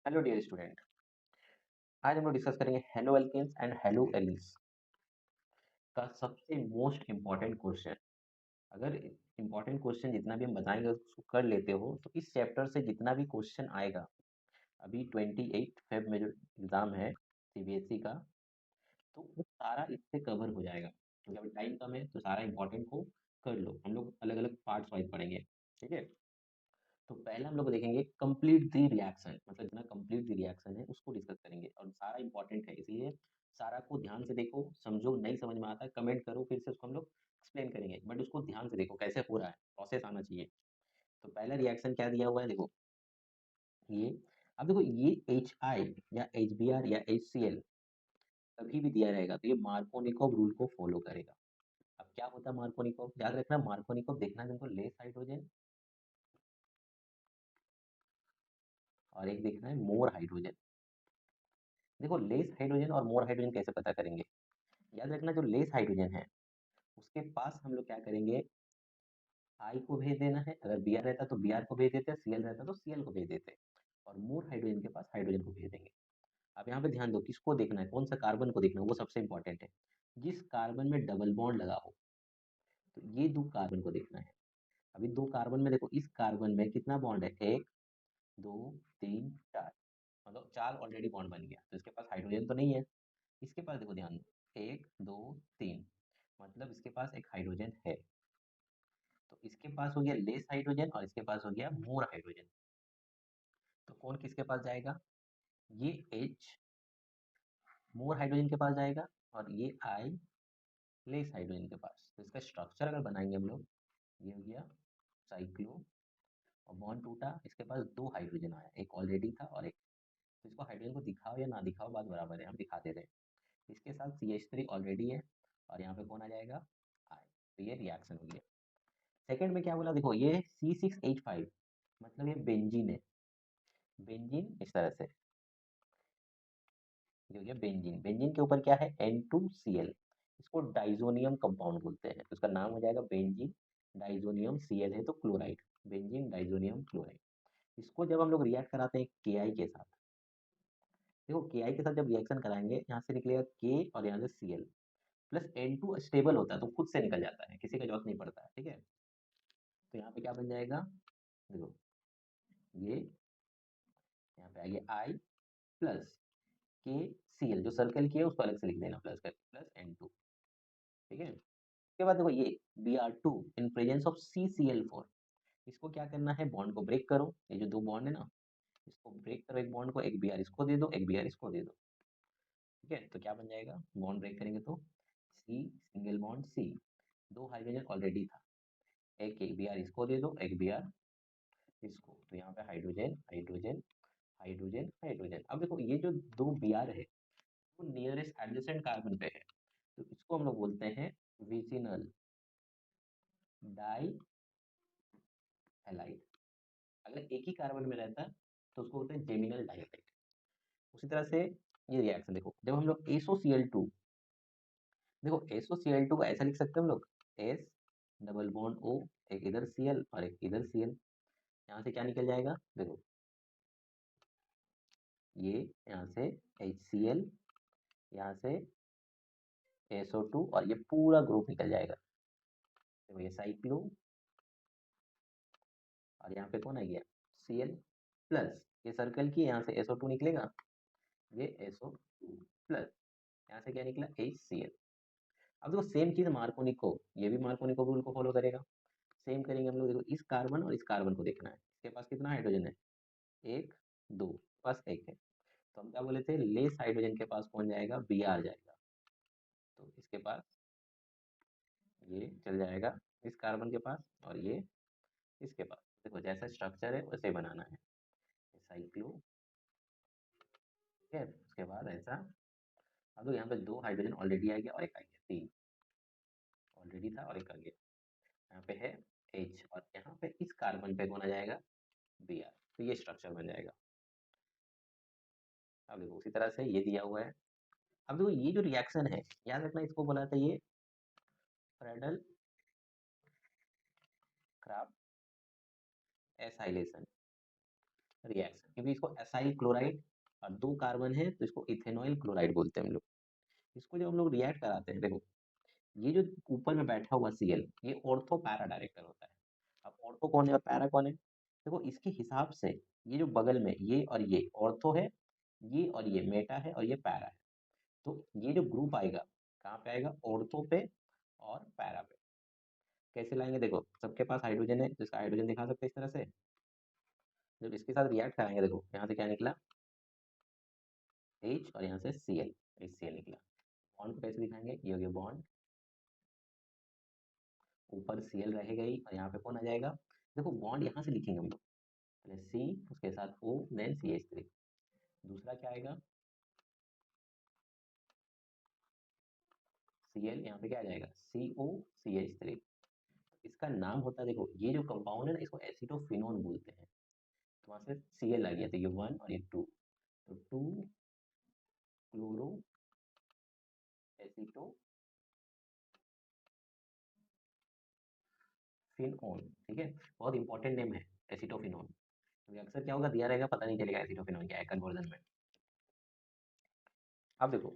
Hello dear student. आज हम लोग डिस्कस करेंगे haloalkanes and haloalkenes का सबसे मोस्ट इम्पॉर्टेंट क्वेश्चन। अगर इम्पॉर्टेंट क्वेश्चन जितना भी हम बताएंगे उसको कर लेते हो तो इस चैप्टर से जितना भी क्वेश्चन आएगा, अभी 28 फेब में जो एग्ज़ाम है सीबीएसई का, तो वो सारा इससे कवर हो जाएगा क्योंकि अभी टाइम कम है तो सारा इम्पॉर्टेंट को कर लो। हम लोग अलग अलग पार्ट्स वाइज पढ़ेंगे, ठीक है। तो पहले हम लोग देखेंगे कंप्लीट द रिएक्शन, मतलब जितना कंप्लीट द रिएक्शन है उसको डिस्कस करेंगे और सारा इंपॉर्टेंट है, इसलिए सारा को ध्यान से देखो, समझो। नहीं समझ में आता है कमेंट करो, फिर से उसको हम लोग एक्सप्लेन करेंगे, बट उसको ध्यान से देखो कैसे हो रहा है, प्रोसेस आना चाहिए। तो पहला रिएक्शन क्या दिया हुआ है देखो, ये अब देखो, ये एच आई या एच बी आर या एच सी एल कभी भी दिया रहेगा तो ये मार्कोनिकोव रूल को फॉलो करेगा। अब क्या होता है मार्कोनिकोव, याद रखना, मार्कोनिकोव देखना तुमको, लेस हाइड्रोजन और एक देखना है मोर हाइड्रोजन। देखो, लेस हाइड्रोजन और मोर हाइड्रोजन कैसे पता करेंगे, याद रखना, जो लेस हाइड्रोजन है उसके पास हम लोग क्या करेंगे, आई को भेज देना है। अगर बी आर रहता तो बी आर को भेज देते, सी एल रहता तो सी एल को भेज देते, और मोर हाइड्रोजन के पास हाइड्रोजन को भेज देंगे। अब यहाँ पे ध्यान दो, किसको देखना है, कौन सा कार्बन को देखना है, वो सबसे इंपॉर्टेंट है। जिस कार्बन में डबल बॉन्ड लगा हो, तो ये दो कार्बन को देखना है। अभी दो कार्बन में देखो, इस कार्बन में कितना बॉन्ड है, एक, दो, तीन, चार, मतलब चार ऑलरेडी बॉन्ड बन गया, तो इसके पास हाइड्रोजन तो नहीं है। इसके पास देखो, ध्यान दो, एक, दो, तीन, मतलब इसके पास एक हाइड्रोजन है। तो इसके पास हो गया लेस हाइड्रोजन और इसके पास हो गया मोर हाइड्रोजन। तो कौन किसके पास जाएगा, ये H मोर हाइड्रोजन के पास जाएगा और ये I लेस हाइड्रोजन के पास। तो इसका स्ट्रक्चर अगर बनाएंगे हम लोग, ये हो गया साइक्लो, और बॉन्ड टूटा, इसके पास दो हाइड्रोजन आया, एक ऑलरेडी था और एक, तो इसको हाइड्रोजन को दिखाओ या ना दिखाओ बात बराबर है, हम दिखा दे रहे हैं। इसके साथ CH3 ऑलरेडी है और यहाँ पे कौन आ जाएगा, I। तो ये रिएक्शन हो गया। सेकंड में क्या बोला देखो, ये C6H5, मतलब ये बेंजीन है। बेंजीन इस तरह से, ये हो गया बेंजीन। बेंजीन के ऊपर क्या है, N2Cl। इसको डाइजोनियम कंपाउंड बोलते हैं, तो इसका नाम हो जाएगा बेंजीन डाइजोनियम, Cl है तो क्लोराइड, बेंजीन डाइजोनियम क्लोराइड। इसको जब हम लोग रिएक्ट कराते हैं Ki के साथ, देखो Ki के साथ जब रिएक्शन कराएंगे, यहाँ से निकलेगा K और यहाँ से Cl प्लस N2 स्टेबल होता है तो खुद से निकल जाता है, किसी का जरूरत नहीं पड़ता है, ठीक है। तो यहाँ पे क्या बन जाएगा, देखो, ये यहाँ पे आ गया I प्लस के सी एल, जो सर्कल किया उसको अलग से लिख देना प्लस करके, प्लस N2, ठीक है। उसके बाद देखो, ये Br2 in presence of CCl4, इसको क्या करना है, बॉन्ड को ब्रेक करो। ये जो दो बॉन्ड है ना, इसको ब्रेक करो, एक बॉन्ड को, एक Br इसको दे दो, एक Br इसको दे दो, ठीक है। तो क्या बन जाएगा, बॉन्ड ब्रेक करेंगे तो C सिंगल बॉन्ड C, दो हाइड्रोजन ऑलरेडी था, एक एक Br इसको दे दो, एक Br इसको, तो यहाँ पे हाइड्रोजन हाइड्रोजन हाइड्रोजन हाइड्रोजन। अब देखो, ये जो दो Br है वो नियरेस्ट एडजेसेंट कार्बन पे है, तो इसको हम लोग बोलते हैं विसिनल डाई हैलाइड। अगर एक ही कार्बन में रहता तो उसको बोलते हैं जेमिनल डाइहाइड। उसी तरह से ये रिएक्शन देखो, जब हम लोग SOCl2, देखो SOCl2 को ऐसा लिख सकते हैं हम लोग, S डबल बॉन्ड O, एक इधर Cl और एक इधर Cl, यहाँ से क्या निकल जाएगा देखो, ये यहाँ से HCl, यहाँ से SO2 और ये पूरा ग्रुप निकल जाएगा। देखो ये साइक्लो, और यहाँ पे कौन आ गया, Cl प्लस, ये सर्कल की, यहाँ से SO2 निकलेगा, ये SO2 प्लस, यहाँ से क्या निकला, HCl। अब देखो सेम चीज मार्कोनिको, ये भी मार्कोनिको रूल को फॉलो करेगा। सेम करेंगे हम लोग, देखो इस कार्बन और इस कार्बन को देखना है, इसके पास कितना हाइड्रोजन है, एक, दो, पास एक है। तो हम क्या बोले थे, लेस हाइड्रोजन के पास कौन जाएगा, Br जाएगा। तो इसके पास ये चल जाएगा इस कार्बन के पास, और ये इसके पास। देखो जैसा स्ट्रक्चर है वैसे बनाना है, साइक्लो, ठीक है। उसके बाद ऐसा, अब तो यहाँ पे दो हाइड्रोजन ऑलरेडी आ गया और एक आ गया, तीन ऑलरेडी था और एक आ गया, यहाँ पे है H, और यहाँ पे इस कार्बन पे कौन आ जाएगा, Br। तो ये स्ट्रक्चर बन जाएगा। अब देखो उसी तरह से ये दिया हुआ है। अब देखो ये जो रिएक्शन है, याद रखना, इसको बोला था ये फ्रेडल क्राफ्ट एसाइलेशन। रिएक्शन, क्योंकि इसको एसाइल क्लोराइड और 2 कार्बन है तो इसको इथेनॉइल क्लोराइड बोलते हैं हम लोग। इसको जब हम लोग रिएक्ट कराते हैं, देखो ये जो ऊपर में बैठा हुआ Cl, ये ऑर्थो पैरा डायरेक्टर होता है। अब ऑर्थो कौन है और पैरा कौन है? देखो इसके हिसाब से ये जो बगल में ये और ये ऑर्थो है, ये और ये मेटा है और ये पैरा है। तो ये जो ग्रुप आएगा कहाँ पे आएगा? ऑर्थो पे और पैरा पे। कैसे लाएंगे? देखो सबके पास हाइड्रोजन है तो इसका हाइड्रोजन दिखा सकते हैं इस तरह से। जब इसके साथ रिएक्ट कराएंगे, देखो यहाँ से क्या निकला? H और यहाँ से Cl, HCl निकला। बॉन्ड को कैसे दिखाएंगे? ये हो गया बॉन्ड, ऊपर Cl रहेगा ही और यहाँ पे कौन आ जाएगा? देखो बॉन्ड यहाँ से लिखेंगे हम लोग, पहले C उसके साथ O देन CH3। दूसरा क्या आएगा? Cl, यहाँ पे क्या आ जाएगा? CO CH3। इसका नाम होता है, देखो ये जो कंपाउंड है ना इसको एसिटोफिनोन बोलते हैं। तो वहाँ से Cl आ गया, तो ये 1 और ये 2, तो 2 क्लोरो एसिटो फिनोन। ठीक है, बहुत इंपॉर्टेंट नेम है एसिटोफिनोन, क्योंकि अक्सर क्या होगा दिया रहेगा पता नहीं चलेगा एसिटोफिनोन क्या है कन्वर्जन में। अब देखो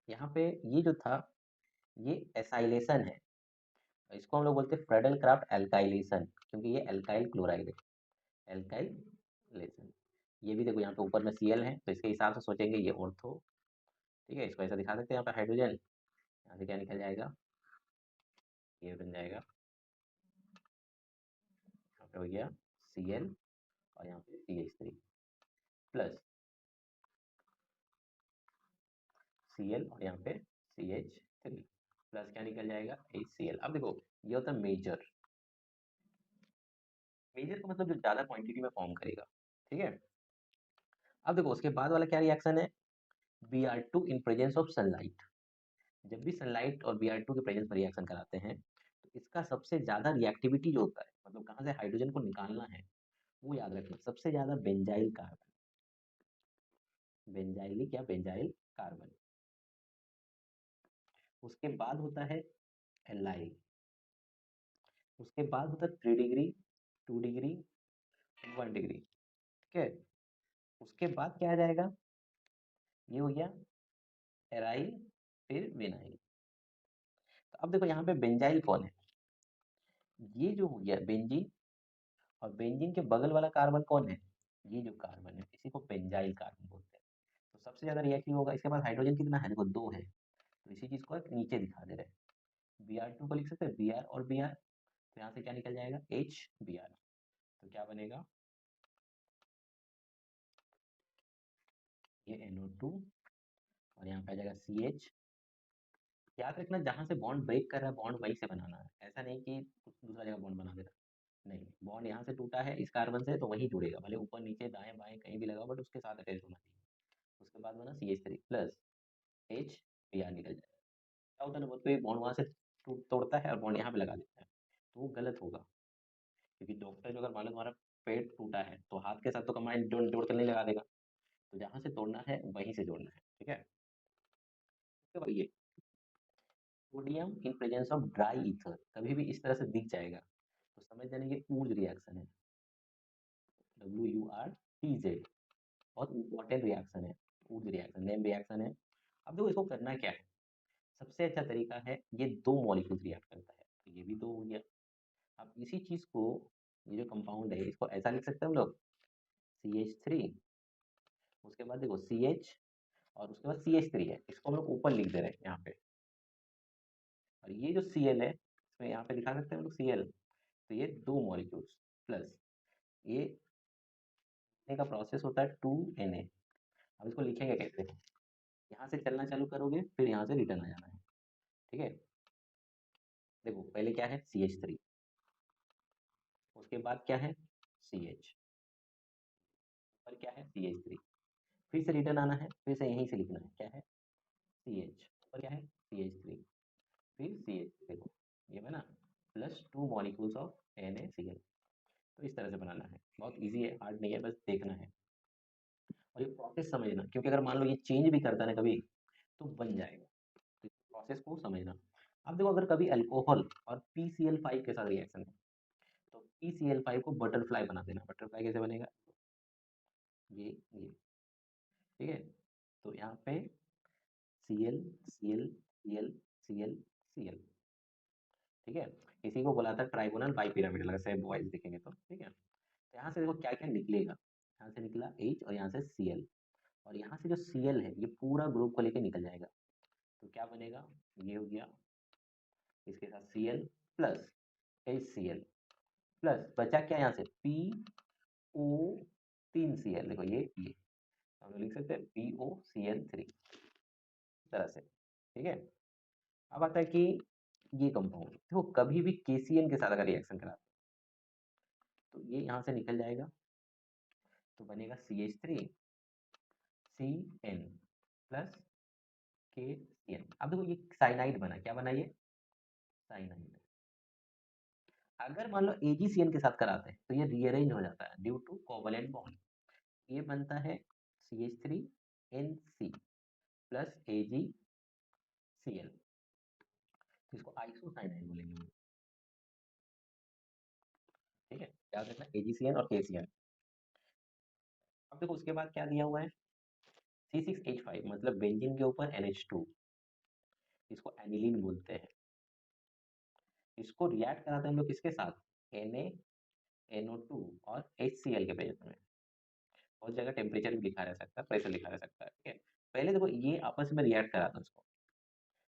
यहाँ पे ये जो था ये एसाइलेशन है, इसको हम लोग बोलते हैं फ्रेडल क्राफ्ट एल्काइलेशन, क्योंकि ये एल्काइल क्लोराइड है, एल्काइलेशन। ये भी देखो यहाँ पे ऊपर में Cl है तो इसके हिसाब से सोचेंगे ये ऑर्थो। ठीक है, इसको ऐसा दिखा सकते हैं यहाँ पे हाइड्रोजन, यहाँ से क्या निकल जाएगा? ये बन जाएगा, यहाँ पे हो गया Cl और यहाँ पे CH3 प्लस Cl और यहाँ पे CH3 प्लस क्या निकल जाएगा? HCl। अब देखो ये होता है मेजर, मेजर का मतलब जो ज़्यादा क्वांटिटी में फॉर्म करेगा। ठीक है, अब देखो उसके बाद वाला क्या रिएक्शन है? Br2 in presence of sunlight. जब भी सनलाइट और Br2 के प्रेजेंस में रिएक्शन कराते हैं तो इसका सबसे ज़्यादा रिएक्टिविटी जो होता है, मतलब कहाँ से हाइड्रोजन को निकालना है वो याद रखना, सबसे ज़्यादा बेंजाइल कार्बन, बेंजाइलिक या बेंजाइल कार्बन। उसके बाद होता है एल्लाइल, उसके बाद होता है 3 डिग्री, 2 डिग्री, 1 डिग्री। ठीक है, उसके बाद क्या आ जाएगा? ये हो गया एराइल, फिर विनाइल। तो अब देखो यहाँ पे बेंजाइल कौन है? ये जो हो गया बेंजीन, और बेंजीन के बगल वाला कार्बन कौन है? ये जो कार्बन है इसी को बेंजाइल कार्बन बोलते हैं। तो सबसे ज्यादा रिएक्टिव होगा, इसके पास हाइड्रोजन कितना है? देखो 2 है, तो इसी चीज को एक नीचे दिखा दे रहे हैं। Br2 को लिख सकते हैं Br और Br, तो यहाँ से क्या निकल जाएगा? HBr। तो क्या बनेगा? ये NO2 और यहाँ पे आ जाएगा CH। याद रखना जहाँ से बॉन्ड ब्रेक कर रहा है बॉन्ड वहीं से बनाना है, ऐसा नहीं कि कुछ दूसरा जगह बॉन्ड बना देना। नहीं, बॉन्ड यहाँ से टूटा है इस कार्बन से तो वहीं जुड़ेगा, भले ऊपर नीचे दाएं बाएं कहीं भी लगा बट उसके साथ अटैच होना चाहिए। उसके बाद बना CH3 प्लस HBr निकल जाएगा। क्या होता है ना, बहुत कोई बॉन्ड वहाँ से तोड़ता है और बॉन्ड यहाँ पे लगा देता है, तो वो गलत होगा। क्योंकि डॉक्टर जो अगर मान लो तुम्हारा पेट टूटा है तो हाथ के साथ तो कंबाइन जोड़ जोड़ कर नहीं लगा देगा, तो जहाँ से तोड़ना है वहीं से जोड़ना है। ठीक है, उसके बाद ये sodium in presence of dry ether, कभी भी इस तरह से दिख जाएगा तो समझ जाना ये ऊर्ज रिएक्शन है, WURTZ। बहुत इंपॉर्टेंट रिएक्शन है, ऊर्ज रिएक्शन, नेम रिएक्शन है। अब देखो इसको करना क्या है? सबसे अच्छा तरीका है, ये 2 मॉलिक्यूल्स रिएक्ट करता है, तो ये भी 2 हो गया। अब इसी चीज को, ये जो कंपाउंड है इसको ऐसा लिख सकते हैं हम लोग CH3, उसके बाद देखो CH और उसके बाद CH3 है, इसको हम लोग ऊपर लिख दे रहे हैं यहाँ पे। और ये जो Cl है इसमें यहाँ पे दिखा सकते हैं हम लोग Cl, तो ये 2 मॉलिक्यूल्स प्लस ये का प्रोसेस होता है 2Na। अब इसको लिखेंगे कैसे? यहाँ से चलना चालू करोगे फिर यहाँ से रिटर्न आ जाना है। ठीक है, देखो पहले क्या है CH3, उसके बाद क्या है CH, और क्या है CH3, फिर से रिटर्न आना है, फिर से यहीं से लिखना है क्या है CH, और क्या है CH3, फिर CH। देखो ये है ना, प्लस 2 मॉलिक्यूल्स ऑफ NaCl। तो इस तरह से बनाना है, बहुत इजी है, हार्ड नहीं है, बस देखना है और ये प्रोसेस समझना, क्योंकि अगर मान लो ये चेंज भी करता है ना कभी तो बन जाएगा, तो प्रोसेस को समझना। अब देखो अगर कभी अल्कोहल और PCl5 के साथ रिएक्शन है तो PCl5 को बटरफ्लाई बना देना। बटरफ्लाई कैसे बनेगा? ये ठीक है। तो यहाँ पे Cl Cl Cl Cl Cl, ठीक है। इसी को बोला था ट्राइगोनल बाइपिरामिडल, अगर सेम वाइज देखेंगे तो, ठीक है। तो यहाँ से देखो क्या क्या निकलेगा, यहाँ से निकला H और यहाँ से Cl, और यहाँ से जो Cl है ये पूरा ग्रुप को लेके निकल जाएगा, तो क्या बनेगा, ये हो गया, इसके साथ Cl प्लस HCl प्लस बचा क्या यहाँ से PO3Cl, देखो ये हम लोग लिख सकते हैं POCl3 इस तरह से, ठीक है। अब आता है कि ये कंपाउंड देखो कभी भी KCl के साथ अगर रिएक्शन कराते हैं तो ये यहाँ से निकल जाएगा, तो बनेगा CH3 CN प्लस KCN। अब देखो ये साइनाइड बना, क्या बना ये साइनाइड। अगर मान लो AgCN के साथ कराते हैं तो ये रीअरेंज हो जाता है ड्यू टू कोवलेंट बॉन्ड, ये बनता है CH3NC प्लस AgCl, तो इसको आइसोसाइनाइड बोलेंगे, ठीक है। याद रखना AgCN और KCN। अब देखो उसके बाद क्या दिया हुआ है C6H5, मतलब बेंजीन के ऊपर NH2, इसको एनिलीन बोलते हैं। इसको रिएक्ट कराते हैं हम लोग किसके साथ, NaNO2 और HCl के प्रेजेंस में। बहुत जगह टेम्परेचर भी लिखा रह सकता है, प्रेशर लिखा रह सकता है, ठीक है। पहले देखो ये आपस में रिएक्ट कराता है इसको,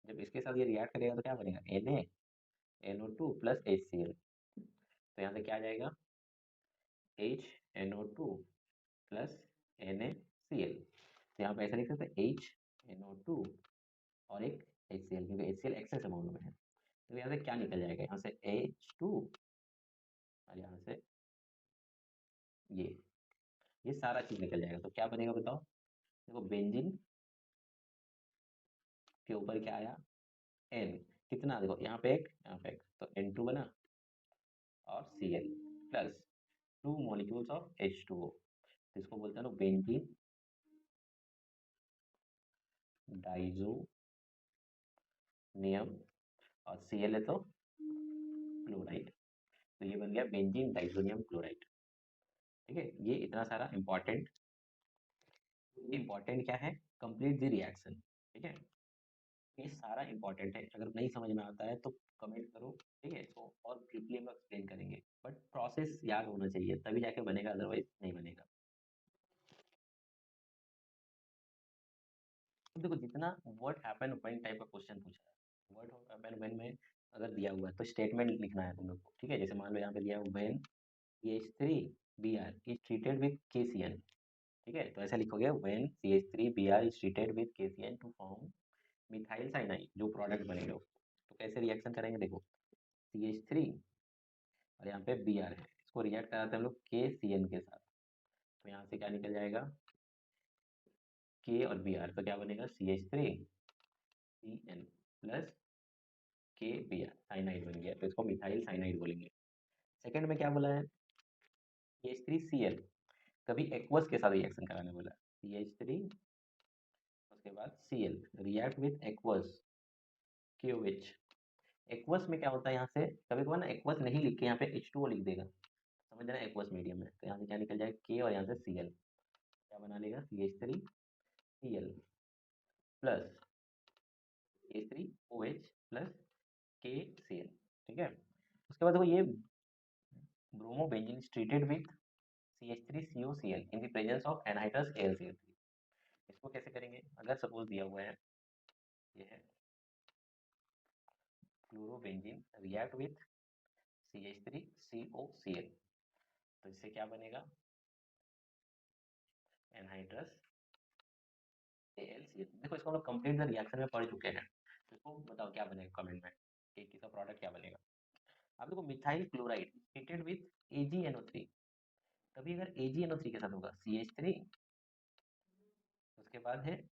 जब इसके साथ ये रिएक्ट करेगा तो क्या बनेगा NaNO2 प्लस HCl, तो यहाँ से क्या आ जाएगा HNO2 प्लस NaCl, तो यहाँ पे ऐसा लिख सकते हैं HNO2 और एक HCl, क्योंकि HCl एक्सेस अमाउंट में है, तो यहाँ से क्या निकल जाएगा, यहाँ से H2 और यहाँ से ये ये सारा चीज निकल जाएगा, तो क्या बनेगा बताओ। देखो बेंजीन के ऊपर क्या आया N, कितना देखो यहाँ पे एक यहाँ पे एक, तो N2 बना और Cl plus 2 molecules of H2O, तो इसको बोलते हैं लोग बेंजीन डाइजोनियम, और Cl है तो क्लोराइड, तो ये बन गया बेंजीन डाइजोनियम क्लोराइड, ठीक है। ये इतना सारा इंपॉर्टेंट, ये इंपॉर्टेंट क्या है, कंप्लीट द रिएक्शन, ठीक है। ये सारा इंपॉर्टेंट है, अगर नहीं समझ में आता है तो कमेंट करो, ठीक है। इसको और ब्रीफली हम एक्सप्लेन करेंगे, बट प्रोसेस याद होना चाहिए तभी जाके बनेगा, अदरवाइज नहीं बनेगा। तो देखो जितना व्हाट हैपन व्हेन टाइप का क्वेश्चन पूछा है, व्हाट हैपन व्हेन में अगर दिया हुआ है तो स्टेटमेंट लिखना है तुम लोग को, ठीक है। जैसे मान लो यहाँ पे दिया हुआ when CH3Br is treated with KCN, ठीक है, तो ऐसा लिखोगे when CH3Br is treated with KCN to form methyl cyanide, जो प्रोडक्ट बनेगा उसको, तो कैसे रिएक्शन करेंगे देखो CH3 और यहाँ पे Br है, इसको रिएक्ट कराते हैं हम लोग KCN के साथ, तो यहाँ से क्या निकल जाएगा K और Br, तो क्या बनेगा CH3CN प्लस KBr, साइनाइड बन गया, तो इसको मिथाइल साइनाइड बोलेंगे। सेकंड में क्या बोला है CH3Cl, कभी एक्वस के साथ रिएक्शन कराने बोला, CH3 उसके बाद Cl react with aqueous KOH। Aqueous में क्या होता है, यहाँ से कभी कभार ना एक्वस नहीं लिख के यहाँ पे H2O लिख देगा, समझ रहे हैं, एक्वस मीडियम में, तो यहाँ से क्या निकल जाएगा K और यहाँ से Cl, क्या बना लेगा CH3Cl plus CH3OH plus KCl, ठीक है। उसके बाद देखो ये bromobenzene is treated with CH3COCl in the presence of anhydrous AlCl3, इसको कैसे करेंगे, अगर सपोज दिया हुआ है ये है फ्लोरोबेंजीन रिएक्ट विथ CH3COCl, तो इससे क्या बनेगा एनहाइड्रस AlCl, देखो इसको हम लोग कंप्लीट द रिएक्शन में पढ़ चुके हैं, तो इसको बताओ क्या बनेगा कमेंट में कि किसका प्रोडक्ट क्या बनेगा। अब देखो methyl chloride treated with AgNO3, तभी अगर AgNO3 के साथ होगा CH3, उसके बाद है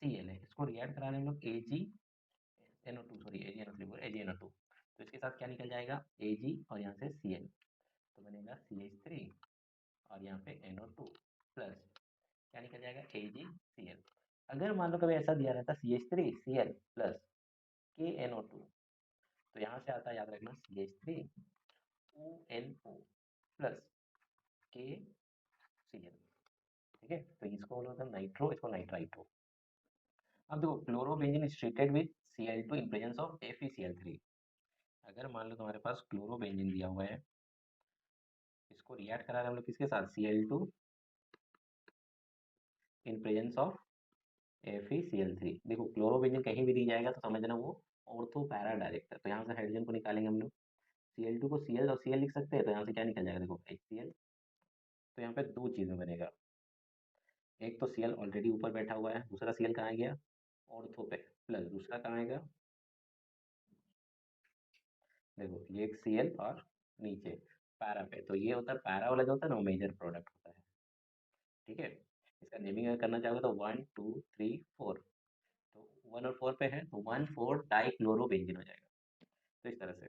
Cl है, इसको रिएक्ट कराने हम लोग AgNO2, सॉरी AgNO3 बोल AgNO2, तो इसके साथ क्या निकल जाएगा Ag और यहाँ से Cl, तो बनेगा CH3 और यहाँ पे NO2 प्लस क्या निकल जाएगा AgCl। अगर मान लो कभी ऐसा दिया रहता CH3Cl प्लस KNO2, तो यहाँ से आता है याद रखना CH3ONO प्लस KCl, ठीक है, तो इसको बोला होता है नाइट्रो, इसको नाइट्राइट्रो। अब देखो chlorobenzene is treated with Cl2 in presence of FeCl3। अगर मान लो तुम्हारे पास क्लोरोबेंजीन दिया हुआ है, इसको रिएक्ट करा रहे हैं हम लोग किसके साथ, Cl2 in presence of FeCl3। देखो क्लोरोबेंजीन कहीं भी दी जाएगा तो समझना वो ऑर्थो पैरा डायरेक्ट है, तो यहाँ से हाइड्रोजन को निकालेंगे हम लोग, Cl2 को Cl और Cl लिख सकते हैं, तो यहाँ से क्या निकल जाएगा, देखो HCl। तो यहाँ पे दो चीज़ में बनेगा, एक तो Cl ऑलरेडी ऊपर बैठा हुआ है, दूसरा Cl कहाँ गया, ऑर्थो पे, प्लस दूसरा कहाँ आएगा, देखो ये एक Cl और नीचे पैरा पे, तो ये होता है पैरा वाला जो होता है ना, वो मेजर प्रोडक्ट होता है। ठीक है, इसका नेमिंग अगर करना चाहोगे तो 1 2 3 4, तो 1 और 4 पे है, तो 1,4 डाइक्लोरोबेंजीन हो जाएगा। तो इस तरह से